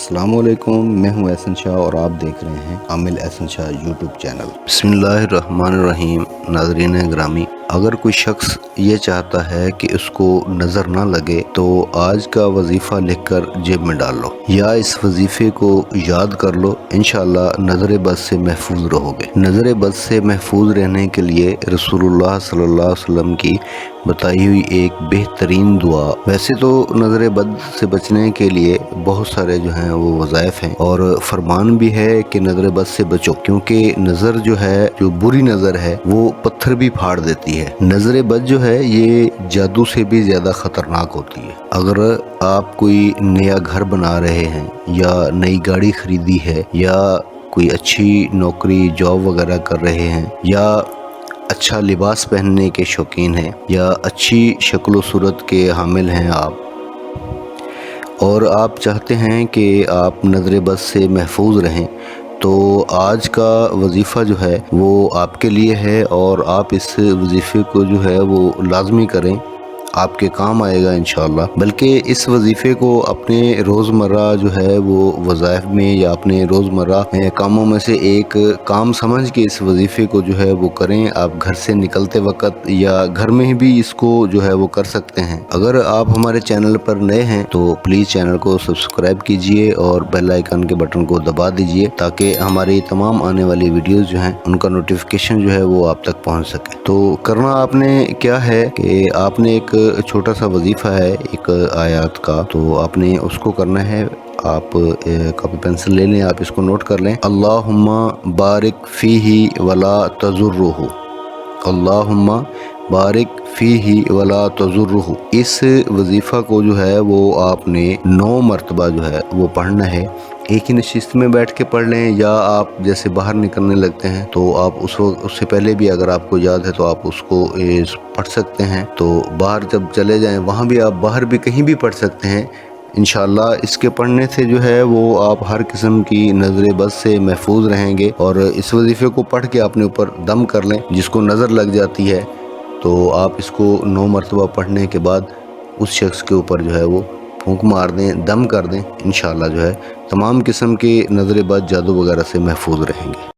अस्सलाम वालेकुम, मैं हूं एहसन शाह और आप देख रहे हैं आमिल एहसन शाह यूट्यूब चैनल। बिस्मिल्लाहिर्रहमानिर्रहीम। नाज़रीन ग्रामी, अगर कोई शख्स ये चाहता है कि उसको नज़र ना लगे तो आज का वजीफ़ा लिखकर जेब में डाल लो या इस वजीफ़े को याद कर लो, इंशाअल्लाह नज़र बद से महफूज रहोगे। नज़र बद से महफूज रहने के लिए रसूलुल्लाह सल्लल्लाहु अलैहि वसल्लम की बताई हुई एक बेहतरीन दुआ। वैसे तो नज़र बद से बचने के लिए बहुत सारे जो हैं वो वज़ाइफ हैं और फरमान भी है कि नज़र बद से बचो, क्योंकि नज़र जो है, जो बुरी नज़र है वो पत्थर भी फाड़ देती है। नज़र बद जो है ये जादू से भी ज़्यादा ख़तरनाक होती है। अगर आप कोई नया घर बना रहे हैं या नई गाड़ी ख़रीदी है या कोई अच्छी नौकरी जॉब वगैरह कर रहे हैं या अच्छा लिबास पहनने के शौकीन हैं या अच्छी शक्ल सूरत के हामिल हैं आप, और आप चाहते हैं कि आप नज़र बद से महफूज रहें, तो आज का वजीफ़ा जो है वो आपके लिए है और आप इस वजीफ़े को जो है वो लाजमी करें, आपके काम आएगा इंशाअल्लाह। बल्कि इस वजीफ़े को अपने रोज़मर्रा जो है वो वज़ाइफ में या अपने रोज़मर्रा कामों में से एक काम समझ के इस वजीफ़े को जो है वो करें। आप घर से निकलते वक्त या घर में भी इसको जो है वो कर सकते हैं। अगर आप हमारे चैनल पर नए हैं तो प्लीज़ चैनल को सब्सक्राइब कीजिए और बेल आइकन के बटन को दबा दीजिए ताकि हमारी तमाम आने वाली वीडियोज़ जो हैं उनका नोटिफिकेशन जो है वो आप तक पहुँच सके। तो करना आपने क्या है कि आपने एक छोटा सा वजीफ़ा है एक आयत का, तो आपने उसको करना है। आप कॉपी पेंसिल ले लें, आप इसको नोट कर लें। अल्लाहुम्मा बारिक फ़ीही वला तज़ुर्रुहु, अल्लाहुम्मा बारिक फ़ीही वला तज़ुर्रुहु। इस वजीफ़ा को जो है वो आपने 9 मरतबा जो है वो पढ़ना है। एक ही नशिस्त में बैठ के पढ़ लें या आप जैसे बाहर निकलने लगते हैं तो आप उससे पहले भी अगर आपको याद है तो आप उसको पढ़ सकते हैं। तो बाहर जब चले जाएं वहाँ भी आप बाहर भी कहीं भी पढ़ सकते हैं इंशाअल्लाह। इसके पढ़ने से जो है वो आप हर किस्म की नज़र बद से महफूज रहेंगे। और इस वजीफ़े को पढ़ के अपने ऊपर दम कर लें। जिसको नज़र लग जाती है तो आप इसको 9 मरतबा पढ़ने के बाद उस शख्स के ऊपर जो है वो फूंक मार दें, दम कर दें, इंशाअल्लाह जो है तमाम किस्म के नज़र बद जादू वगैरह से महफूज रहेंगे।